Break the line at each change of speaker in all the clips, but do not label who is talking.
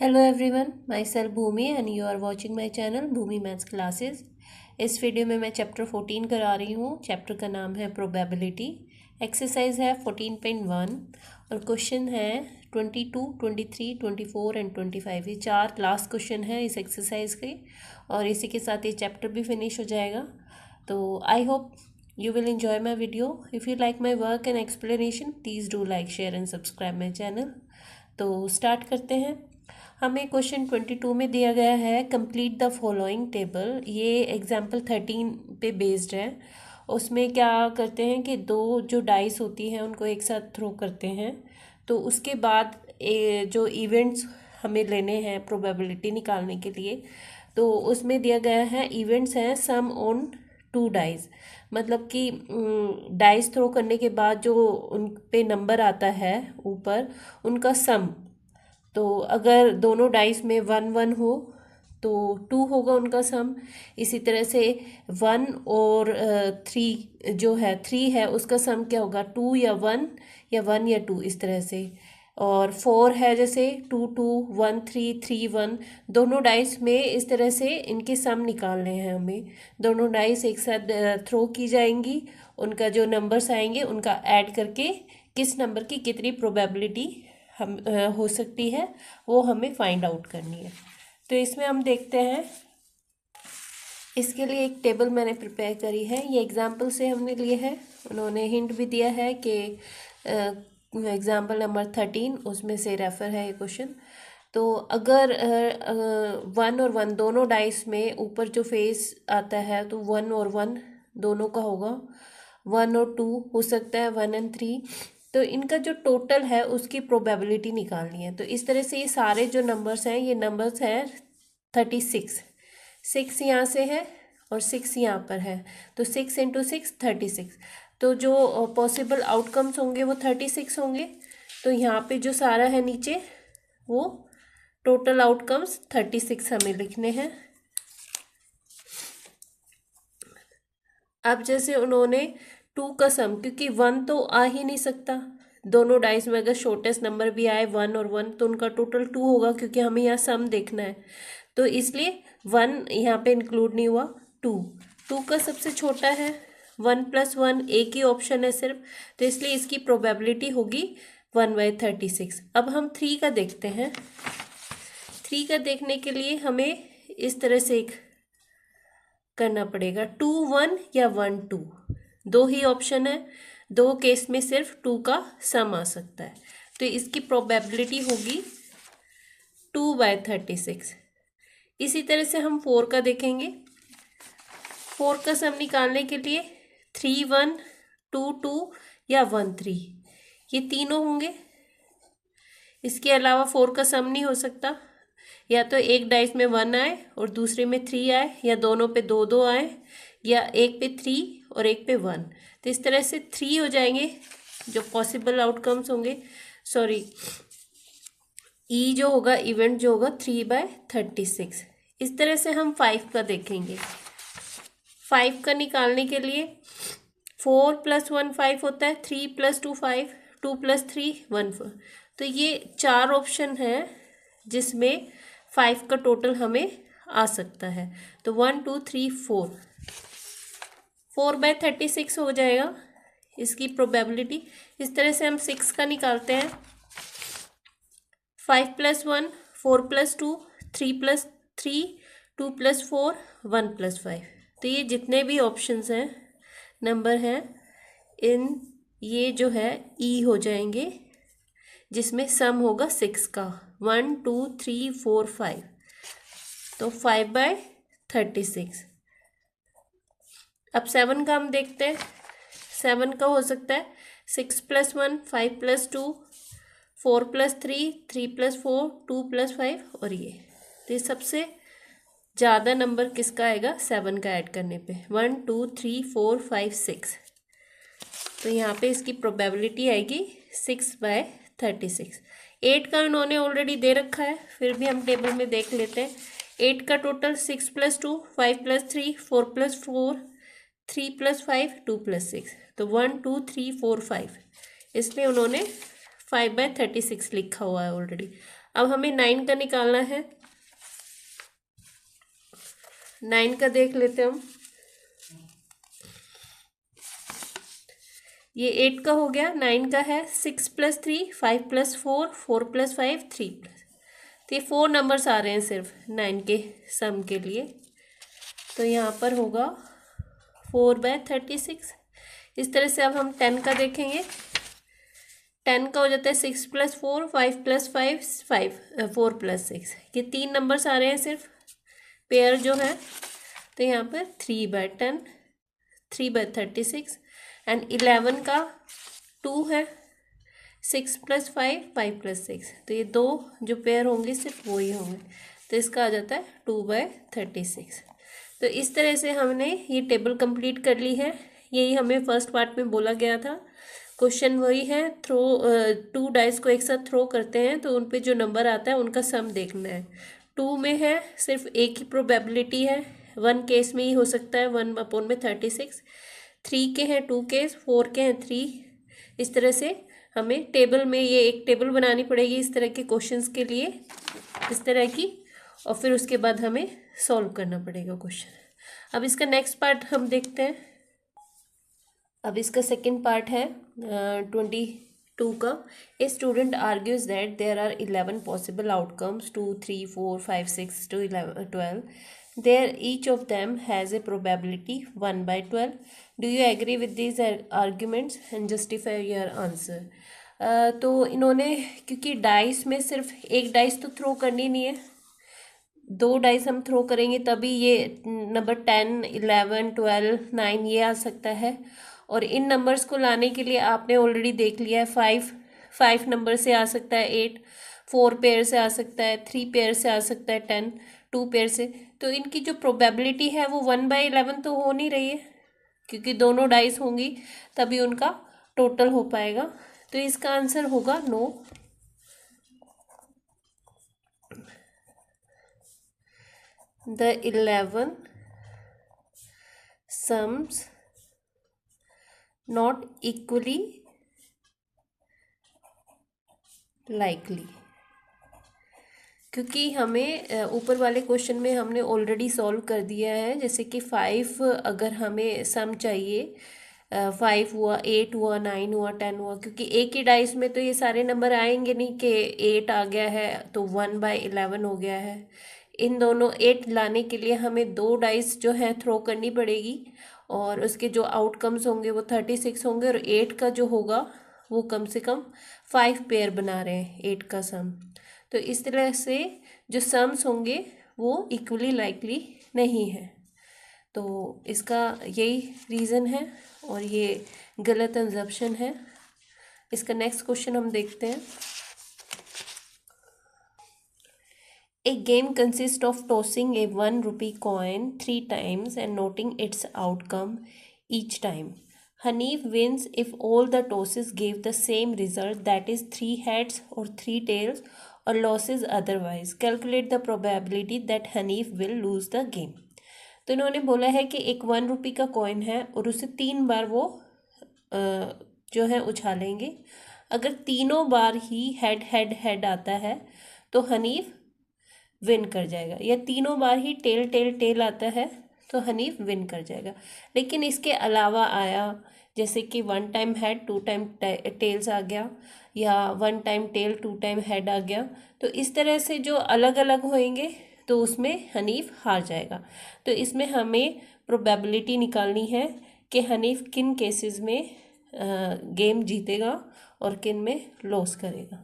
Hello everyone, myself Bhumi and you are watching my channel Bhumi maths classes. इस video में मैं chapter 14 करा रही हूँ। चैप्टर का नाम है प्रोबेबिलिटी। एक्सरसाइज है 14.1 और क्वेश्चन है 22, 23, 24 एंड 25। ये 4 लास्ट क्वेश्चन है इस एक्सरसाइज के और इसी के साथ ये चैप्टर भी फिनिश हो जाएगा। तो I hope you will enjoy my video. If you like my work and explanation, please do like, share and subscribe my channel. तो स्टार्ट करते हैं। हमें क्वेश्चन 22 में दिया गया है कंप्लीट द फॉलोइंग टेबल। ये एग्जाम्पल 13 पे बेस्ड है। उसमें क्या करते हैं कि दो जो डाइस होती हैं उनको एक साथ थ्रो करते हैं। तो उसके बाद जो इवेंट्स हमें लेने हैं प्रोबेबिलिटी निकालने के लिए, तो उसमें दिया गया है इवेंट्स हैं सम ऑन 2 डाइस। मतलब कि डाइस थ्रो करने के बाद जो उन पे नंबर आता है ऊपर, उनका सम। तो अगर दोनों डाइस में 1 1 हो तो 2 होगा उनका सम। इसी तरह से 1 और 3 जो है 3 है उसका सम क्या होगा, 2 या 1 या 1 या 2 इस तरह से। और 4 है जैसे 2 2 1 3 3 1। दोनों डाइस में इस तरह से इनके सम निकालने हैं हमें। दोनों डाइस एक साथ थ्रो की जाएंगी, उनका जो नंबर्स आएंगे उनका ऐड करके किस नंबर की कितनी प्रोबेबिलिटी हम हो सकती है वो हमें फाइंड आउट करनी है। तो इसमें हम देखते हैं। इसके लिए एक टेबल मैंने प्रिपेयर करी है, ये एग्जाम्पल से हमने लिए है। उन्होंने हिंट भी दिया है कि एग्जाम्पल नंबर 13 उसमें से रेफर है ये क्वेश्चन। तो अगर 1 और 1 दोनों डाइस में ऊपर जो फेस आता है तो 1 और 1 दोनों का होगा। 1 और 2 हो सकता है, 1 एंड 3। तो इनका जो टोटल है उसकी प्रोबेबिलिटी निकालनी है। तो इस तरह से ये सारे जो नंबर्स हैं, ये नंबर्स हैं 36। 6 यहाँ से है और 6 यहाँ पर है, तो 6 इंटू 6 36। तो जो पॉसिबल आउटकम्स होंगे वो 36 होंगे। तो यहाँ पे जो सारा है नीचे वो टोटल आउटकम्स 36 हमें लिखने हैं। अब जैसे उन्होंने 2 का सम, क्योंकि 1 तो आ ही नहीं सकता, दोनों डाइस में अगर शॉर्टेस्ट नंबर भी आए 1 और 1 तो उनका टोटल 2 होगा, क्योंकि हमें यहाँ सम देखना है। तो इसलिए 1 यहाँ पे इंक्लूड नहीं हुआ। 2 का सबसे छोटा है, 1 + 1 एक ही ऑप्शन है सिर्फ, तो इसलिए इसकी प्रोबेबिलिटी होगी 1/36। अब हम 3 का देखते हैं। 3 का देखने के लिए हमें इस तरह से एक करना पड़ेगा, 2 1 या 1 2। दो ही ऑप्शन है, दो केस में सिर्फ 2 का सम आ सकता है। तो इसकी प्रोबेबिलिटी होगी 2/36। इसी तरह से हम 4 का देखेंगे। 4 का सम निकालने के लिए 3 1 2 2 या 1 3 ये तीनों होंगे। इसके अलावा 4 का सम नहीं हो सकता, या तो एक डाइस में 1 आए और दूसरे में 3 आए, या दोनों पे 2 2 आए, या एक पे 3 और एक पे 1। तो इस तरह से 3 हो जाएंगे जो पॉसिबल आउटकम्स होंगे। सॉरी, ई जो होगा, इवेंट जो होगा 3/36। इस तरह से हम 5 का देखेंगे। 5 का निकालने के लिए 4 + 1 5 होता है, 3 + 2 5, 2 + 3 1 4। तो ये 4 ऑप्शन है जिसमें 5 का टोटल हमें आ सकता है। तो 1 2 3 4 4/36 हो जाएगा इसकी प्रोबेबिलिटी। इस तरह से हम 6 का निकालते हैं। 5 + 1 4 + 2 3 + 3 2 + 4 1 + 5। तो ये जितने भी ऑप्शंस हैं, नंबर हैं, इन ये जो है ई हो जाएंगे, जिसमें सम होगा 6 का, 1 2 3 4 5। तो 5/36। अब 7 का हम देखते हैं। 7 का हो सकता है 6 + 1 5 + 2 4 + 3 3 + 4 2 + 5 और ये। तो ये सबसे ज़्यादा नंबर किसका आएगा 7 का ऐड करने पे, 1 2 3 4 5 6। तो यहाँ पे इसकी प्रोबेबिलिटी आएगी 6/36। 8 का उन्होंने ऑलरेडी दे रखा है, फिर भी हम टेबल में देख लेते हैं। 8 का टोटल 6 + 2 5 + 3 4 + 4 3 + 5 2 + 6। तो 1 2 3 4 5, इसलिए उन्होंने 5/36 लिखा हुआ है ऑलरेडी। अब हमें 9 का निकालना है। 9 का देख लेते हैं हम। ये 8 का हो गया, 9 का है 6 + 3 5 + 4 4 + 5 3 प्लस। तो ये 4 नंबर्स आ रहे हैं सिर्फ 9 के सम के लिए। तो यहाँ पर होगा 4/36। इस तरह से अब हम 10 का देखेंगे। 10 का हो जाता है 6 + 4 5 + 5 5 4 + 6। ये 3 नंबर्स आ रहे हैं सिर्फ पेयर जो है। तो यहाँ पर 3/10 3/36। एंड 11 का 2 है 6 + 5 5 + 6। तो ये दो जो पेयर होंगे सिर्फ वो ही होंगे। तो इसका आ जाता है 2/36। तो इस तरह से हमने ये टेबल कंप्लीट कर ली है। यही हमें फर्स्ट पार्ट में बोला गया था। क्वेश्चन वही है, थ्रो 2 डाइस को एक साथ थ्रो करते हैं तो उन पे जो नंबर आता है उनका सम देखना है। 2 में है सिर्फ एक ही प्रोबेबिलिटी है, 1 केस में ही हो सकता है 1/36। 3 के हैं 2 केस, 4 के हैं 3। इस तरह से हमें टेबल में ये एक टेबल बनानी पड़ेगी इस तरह के क्वेश्चंस के लिए, इस तरह की, और फिर उसके बाद हमें सॉल्व करना पड़ेगा क्वेश्चन। अब इसका नेक्स्ट पार्ट हम देखते हैं। अब इसका सेकंड पार्ट है 22 का। A student argues that there are 11 possible outcomes 2 3 4 5 6 to 11 12। There each of them has a probability 1/12। Do you agree with these arguments and justify your answer. तो इन्होंने, क्योंकि डाइस में सिर्फ एक डाइस तो थ्रो करनी नहीं है, 2 डाइस हम थ्रो करेंगे तभी ये नंबर 10 11 12 9 ये आ सकता है। और इन नंबर्स को लाने के लिए आपने ऑलरेडी देख लिया है, 5 नंबर से आ सकता है 8, 4 पेयर से आ सकता है, 3 पेयर से आ सकता है 10, 2 पेयर से। तो इनकी जो प्रोबेबिलिटी है वो 1/11 तो हो नहीं रही है, क्योंकि दोनों डाइस होंगी तभी उनका टोटल हो पाएगा। तो इसका आंसर होगा no. The 11 sums not equally likely, क्योंकि हमें ऊपर वाले क्वेश्चन में हमने ऑलरेडी सॉल्व कर दिया है। जैसे कि 5 अगर हमें सम चाहिए, 5 हुआ, 8 हुआ, 9 हुआ, 10 हुआ, क्योंकि एक ही डाइस में तो ये सारे नंबर आएंगे नहीं कि 8 आ गया है तो 1/11 हो गया है। इन दोनों 8 लाने के लिए हमें 2 डाइस जो है थ्रो करनी पड़ेगी, और उसके जो आउटकम्स होंगे वो 36 होंगे, और 8 का जो होगा वो कम से कम 5 पेयर बना रहे हैं 8 का सम। तो इस तरह से जो सम्स होंगे वो इक्वली लाइकली नहीं है। तो इसका यही रीज़न है और ये गलत अजम्पशन है। इसका नेक्स्ट क्वेश्चन हम देखते हैं। A game consists of tossing a 1 rupee coin 3 times and noting its outcome each time. Hanif wins if all the tosses gave the same result, that is 3 heads or 3 tails, or losses otherwise. Calculate the probability that Hanif will lose the game. तो इन्होंने बोला है कि एक 1 रुपये का coin है और उसे 3 बार वो जो है उछालेंगे। अगर तीनों बार ही हेड हेड हेड आता है तो हनीफ विन कर जाएगा, या तीनों बार ही टेल टेल टेल आता है तो हनीफ विन कर जाएगा। लेकिन इसके अलावा आया, जैसे कि 1 टाइम हेड 2 टाइम टेल्स आ गया, या 1 टाइम टेल 2 टाइम हेड आ गया, तो इस तरह से जो अलग अलग होंगे तो उसमें हनीफ हार जाएगा। तो इसमें हमें प्रोबेबिलिटी निकालनी है कि हनीफ किन केसेस में गेम जीतेगा और किन में लॉस करेगा।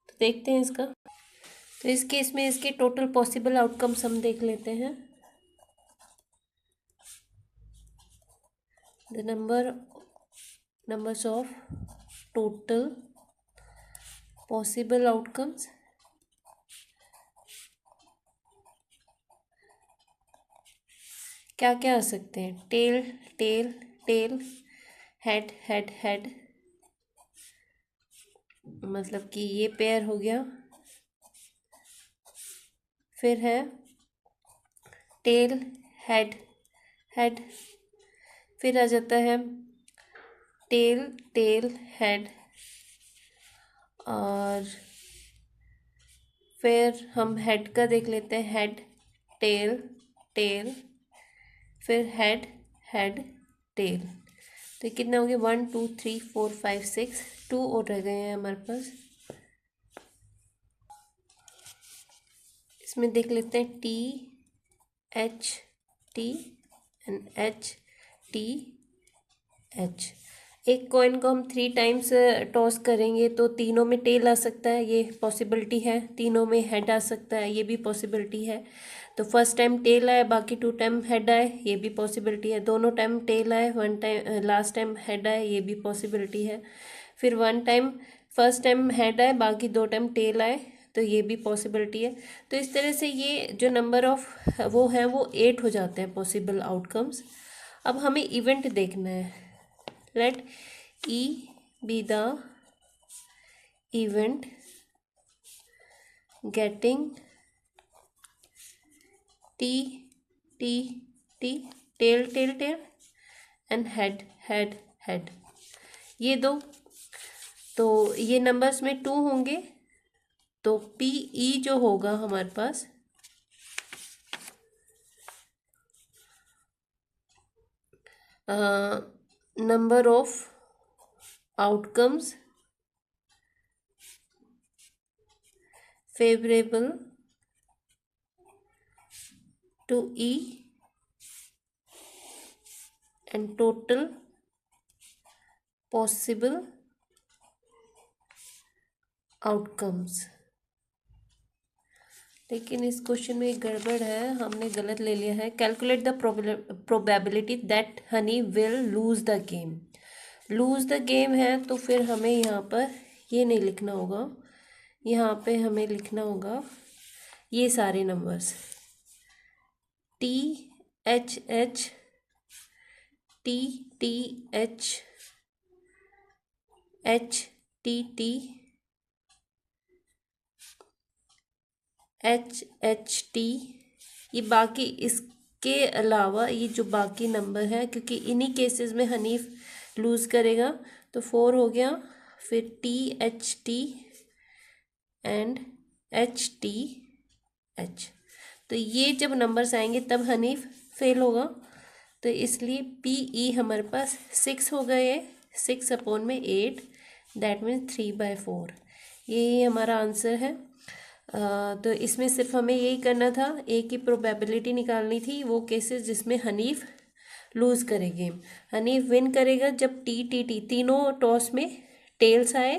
तो देखते हैं इसका। तो इस केस में इसके टोटल पॉसिबल आउटकम्स हम देख लेते हैं। The numbers of total possible outcomes क्या क्या आ सकते हैं, tail tail tail, head head head, मतलब कि ये पेयर हो गया। फिर है टेल हेड हेड, फिर आ जाता है टेल टेल हेड, और फिर हम हेड का देख लेते हैं, हेड टेल टेल, फिर हेड हेड टेल। तो कितना हो गया, 1 2 3 4 5 6, 2 और रह गए हैं हमारे पास। इसमें देख लेते हैं T H T and H T H. एक कॉइन को हम 3 टाइम्स टॉस करेंगे तो तीनों में टेल आ सकता है, ये पॉसिबिलिटी है। तीनों में हेड आ सकता है, ये भी पॉसिबिलिटी है। तो फर्स्ट टाइम टेल आए, बाकी 2 टाइम हेड आए, ये भी पॉसिबिलिटी है। दोनों टाइम टेल आए, 1 टाइम लास्ट टाइम हेड आए, ये भी पॉसिबिलिटी है। फिर 1 टाइम फर्स्ट टाइम हेड आए, बाकी 2 टाइम टेल आए, तो ये भी पॉसिबिलिटी है। तो इस तरह से ये जो नंबर ऑफ वो हैं वो 8 हो जाते हैं पॉसिबल आउटकम्स। अब हमें इवेंट देखना है। Let E be the event getting T T T tail tail tail and head head head। ये दो, तो ये नंबर्स में 2 होंगे, तो पी ई जो होगा हमारे पास number of outcomes favorable to E and total possible outcomes। लेकिन इस क्वेश्चन में एक गड़बड़ है, हमने गलत ले लिया है। Calculate the probability that Honey will lose the game. Lose the game है तो फिर हमें यहाँ पर ये नहीं लिखना होगा, यहाँ पे हमें लिखना होगा ये सारे numbers T H H T T H H T T H H T. ये बाकी इसके अलावा ये जो बाकी नंबर है, क्योंकि इन्हीं केसेस में हनीफ लूज़ करेगा, तो 4 हो गया। फिर T H T and H T H. तो ये जब नंबर्स आएंगे तब हनीफ फेल होगा, तो इसलिए पी ई हमारे पास 6 हो गए। 6/8 दैट मीन्स 3/4। यही हमारा आंसर है। तो इसमें सिर्फ हमें यही करना था, एक ही प्रोबेबिलिटी निकालनी थी, वो केसेस जिसमें हनीफ लूज़ करे गेम। हनीफ विन करेगा जब टी टी टी तीनों टॉस में टेल्स आए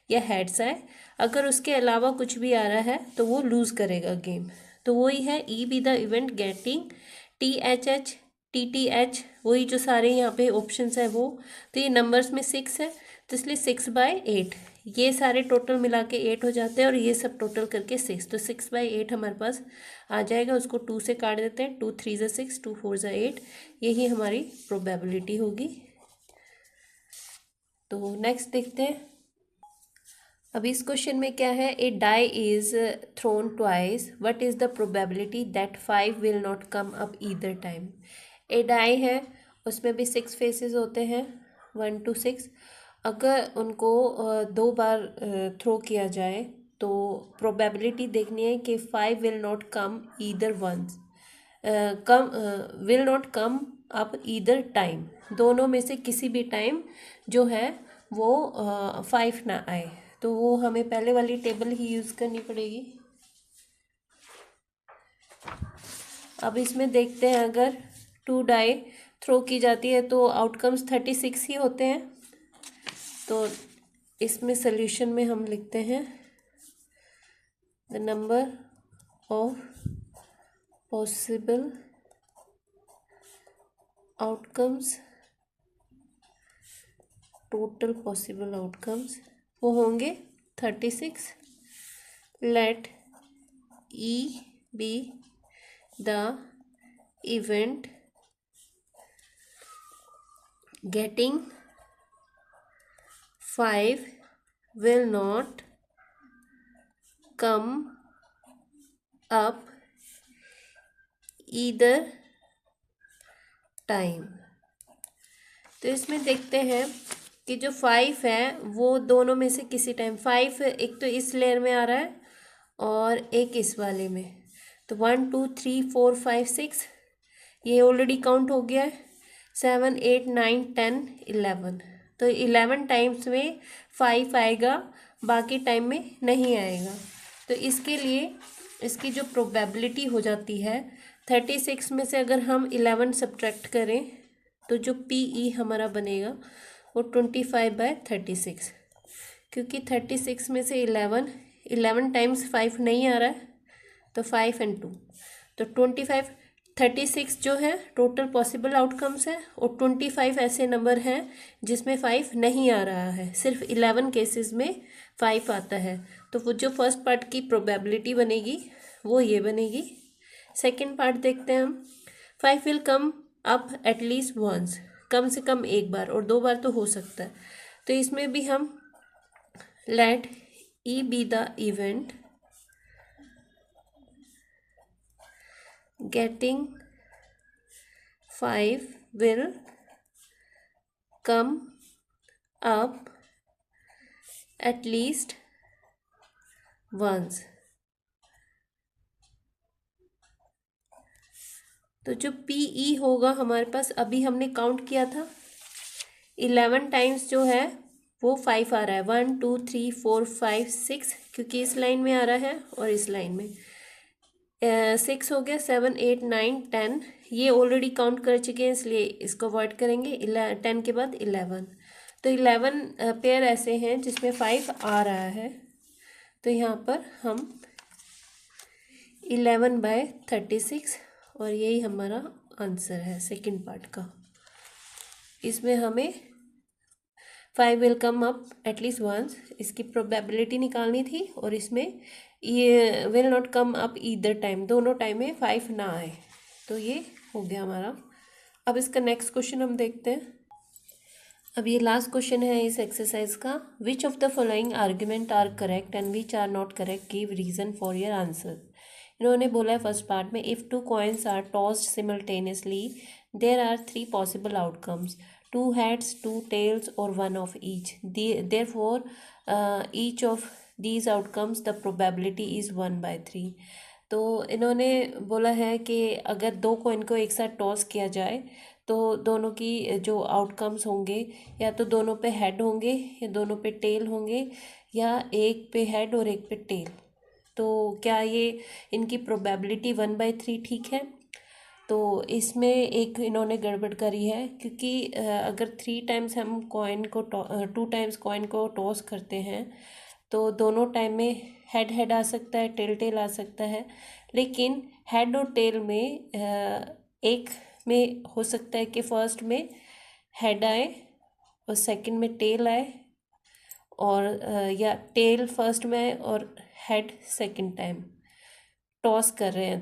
या हेड्स आए। अगर उसके अलावा कुछ भी आ रहा है तो वो लूज़ करेगा गेम। तो वही है ई be the event getting T H H T T H, वही जो सारे यहाँ पे ऑप्शंस है वो। तो ये नंबर्स में 6 है, तो इसलिए 6/8, ये सारे टोटल मिला के 8 हो जाते हैं और ये सब टोटल करके 6, तो 6/8 हमारे पास आ जाएगा। उसको 2 से काट देते हैं, 2 3 ज़ा 6, 2 4 ज़ा 8, यही हमारी प्रोबेबिलिटी होगी। तो नेक्स्ट देखते हैं। अब इस क्वेश्चन में क्या है, a die is thrown twice, what is the probability that 5 will not come up either time. A die है, उसमें भी 6 फेसेस होते हैं, 1 to 6। अगर उनको 2 बार थ्रो किया जाए तो प्रोबेबिलिटी देखनी है कि 5 will not come either once, will not come up either time, दोनों में से किसी भी टाइम जो है वो 5 ना आए। तो वो हमें पहले वाली टेबल ही यूज़ करनी पड़ेगी। अब इसमें देखते हैं, अगर 2 डाई थ्रो की जाती है तो आउटकम्स 36 ही होते हैं। तो इसमें सॉल्यूशन में हम लिखते हैं the number of possible outcomes, total possible outcomes वो होंगे 36। Let E be the event getting 5 will not come up either time। तो इसमें देखते हैं कि जो 5 है वो दोनों में से किसी टाइम 5, एक तो इस लेयर में आ रहा है और एक इस वाले में। तो 1 2 3 4 5 6 ये ऑलरेडी काउंट हो गया है। 7 8 9 10 11, तो 11 टाइम्स में 5 आएगा, बाकी टाइम में नहीं आएगा। तो इसके लिए इसकी जो प्रोबेबिलिटी हो जाती है 36 में से अगर हम 11 सब्ट्रैक्ट करें तो जो PE हमारा बनेगा वो 25/36, क्योंकि 36 में से 11 टाइम्स 5 नहीं आ रहा है, तो 5 and 2 तो 25। 36 जो है टोटल पॉसिबल आउटकम्स है, और 25 ऐसे नंबर हैं जिसमें 5 नहीं आ रहा है, सिर्फ 11 केसेस में 5 आता है। तो वो जो फर्स्ट पार्ट की प्रोबेबिलिटी बनेगी वो ये बनेगी। सेकेंड पार्ट देखते हैं हम। 5 will come up at least once, कम से कम एक बार, और 2 बार तो हो सकता है। तो इसमें भी हम let E be the event getting 5 will come up at least once। तो जो PE होगा हमारे पास, अभी हमने काउंट किया था 11 टाइम्स जो है वो 5 आ रहा है। 1 2 3 4 5 6, क्योंकि इस लाइन में आ रहा है और इस लाइन में 6 हो गया। 7 8 9 10 ये ऑलरेडी काउंट कर चुके हैं, इसलिए इसको अवॉइड करेंगे। 10 के बाद 11, तो 11 पेयर ऐसे हैं जिसमें 5 आ रहा है। तो यहाँ पर हम 11/36, और यही हमारा आंसर है सेकंड पार्ट का। इसमें हमें 5 will come up at least once, इसकी प्रोबेबिलिटी निकालनी थी, और इसमें ये will not come up either time, दोनों टाइम में 5 ना आए। तो ये हो गया हमारा। अब इसका नेक्स्ट क्वेश्चन हम देखते हैं। अब ये लास्ट क्वेश्चन है इस एक्सरसाइज का। Which of the following argument are correct and which are not correct, give reason for your answer. इन्होंने बोला है फर्स्ट पार्ट में, if 2 coins are tossed simultaneously there are 3 possible outcomes, 2 heads 2 tails or 1 of each, therefore each of these outcomes the probability is 1/3। तो इन्होंने बोला है कि अगर 2 कॉइन को एक साथ टॉस किया जाए तो दोनों की जो आउटकम्स होंगे, या तो दोनों पे हेड होंगे या दोनों पे टेल होंगे, या एक पे हेड और एक पे टेल। तो क्या ये इनकी प्रोबेबिलिटी 1/3 ठीक है? तो इसमें एक इन्होंने गड़बड़ करी है, क्योंकि अगर 3 टाइम्स हम कॉइन को 2 टाइम्स कॉइन को टॉस करते हैं तो दोनों टाइम में हेड हेड आ सकता है, टेल टेल आ सकता है। लेकिन हेड और टेल में एक में हो सकता है कि फर्स्ट में हेड आए और सेकंड में टेल आए, और या टेल फर्स्ट में आए और हेड सेकंड टाइम टॉस कर रहे हैं।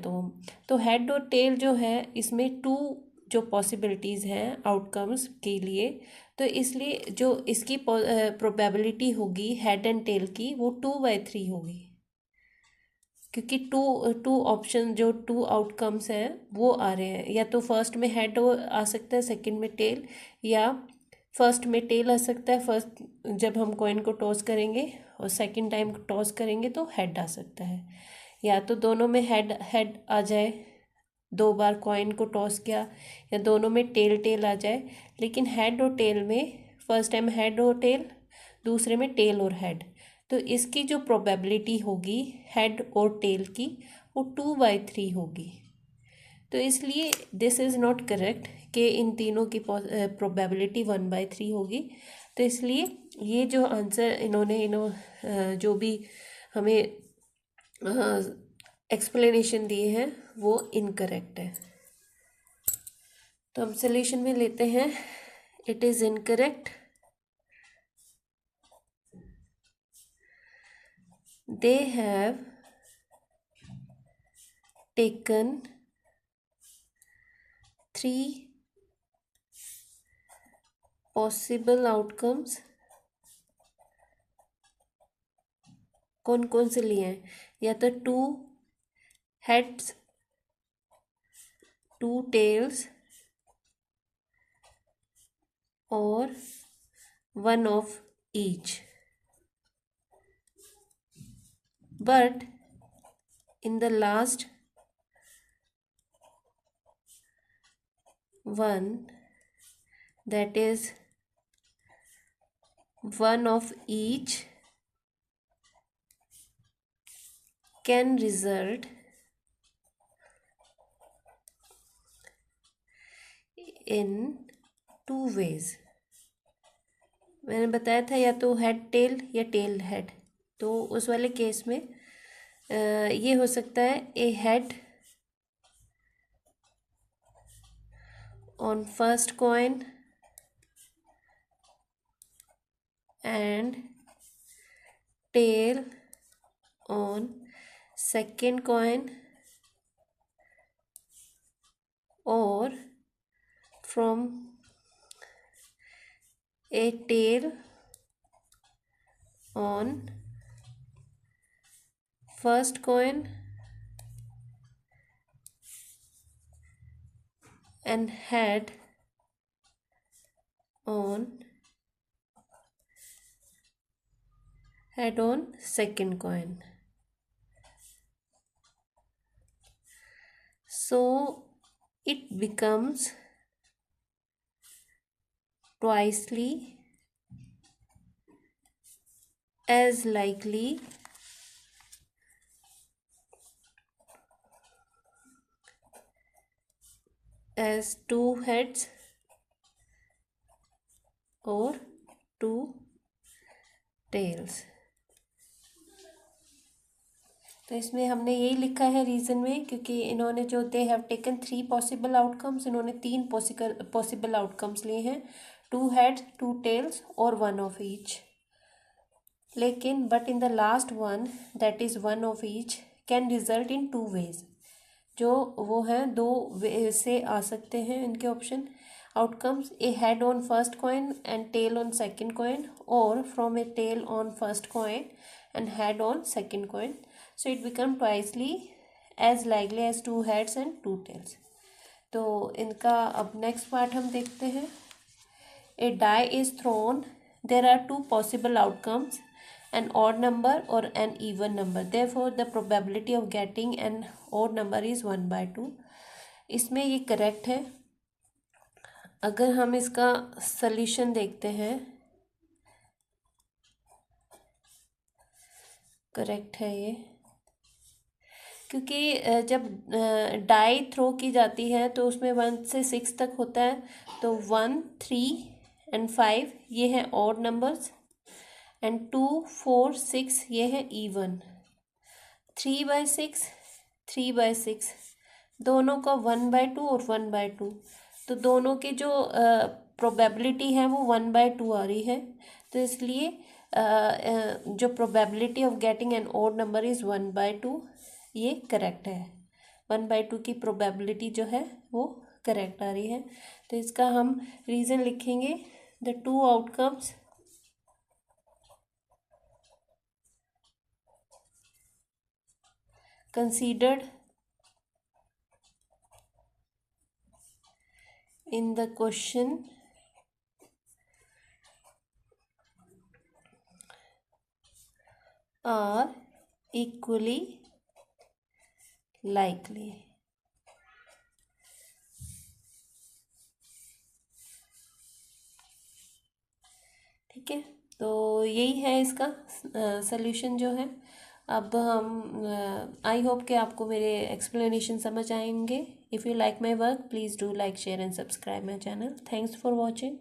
तो हेड और टेल जो है इसमें 2 जो पॉसिबिलिटीज़ हैं आउटकम्स के लिए, तो इसलिए जो इसकी प्रोबेबिलिटी होगी हेड एंड टेल की वो 2/3 होगी, क्योंकि टू ऑप्शन जो 2 आउटकम्स हैं वो आ रहे हैं, या तो फर्स्ट में हेड आ सकता है, सेकंड में टेल, या फर्स्ट में टेल आ सकता है फर्स्ट जब हम कॉइन को टॉस करेंगे, और सेकंड टाइम टॉस करेंगे तो हेड आ सकता है, या तो दोनों में हेड हेड आ जाए, 2 बार कॉइन को टॉस किया, या दोनों में टेल टेल आ जाए। लेकिन हेड और टेल में फर्स्ट टाइम हेड और टेल, दूसरे में टेल और हेड, तो इसकी जो प्रोबेबिलिटी होगी हेड और टेल की वो 2/3 होगी। तो इसलिए दिस इज़ नॉट करेक्ट कि इन तीनों की प्रोबेबिलिटी 1/3 होगी। तो इसलिए ये जो आंसर इन्होंने जो भी हमें एक्सप्लेनेशन दिए हैं वो इनकरेक्ट है। तो हम सॉल्यूशन में लेते हैं। It is incorrect. They have taken 3 possible outcomes. कौन कौन से लिए हैं? या तो 2 हेड्स 2 टेल्स और 1 of each, but in the last one, that is one of each, can result in two ways. मैंने बताया था या तो हेड टेल या टेल हेड, तो उस वाले केस में ये हो सकता है a head on first coin and tail on second coin, और from a tail on first coin and head on second coin. So it becomes twicely as likely as two heads or two tails. तो इसमें हमने यही लिखा है reason में, क्योंकि इन्होंने जो they have taken 3 possible outcomes, इन्होंने 3 पॉसिबल आउटकम्स लिए हैं, 2 हेड्स 2 टेल्स और 1 ऑफ ईच. लेकिन but in the last one, that is 1 of each, can result in 2 ways. जो वो हैं 2 वे से आ सकते हैं इनके option outcomes. A head on first coin and tail on second coin, और from a tail on first coin and head on second coin. So it become twicely as likely as 2 heads and 2 tails. तो इनका अब next part हम देखते हैं. A die is thrown. There are 2 possible outcomes, an odd number or an even number. Therefore, the probability of getting an odd number is 1/2. इसमें ये correct है. अगर हम इसका सल्यूशन देखते हैं, करेक्ट है ये, क्योंकि जब डाई थ्रो की जाती है तो उसमें 1 से 6 तक होता है. तो 1, 3 एंड 5 ये हैं ऑड नंबर्स, एंड 2, 4, 6 ये हैं इवन. 3/6, 3/6 दोनों का 1/2 और 1/2, तो दोनों की जो प्रोबेबिलिटी है वो 1/2 आ रही है. तो इसलिए जो probability of getting an odd number is 1/2, ये करेक्ट है. 1/2 की प्रोबेबिलिटी जो है वो करेक्ट आ रही है. तो इसका हम रीज़न लिखेंगे. The 2 outcomes considered in the question are equally likely. ठीक है, तो यही है इसका सल्यूशन जो है. अब हम आई होप कि आपको मेरे एक्सप्लेनेशन समझ आएंगे. If you like my work, please do like, share and subscribe my channel. Thanks for watching.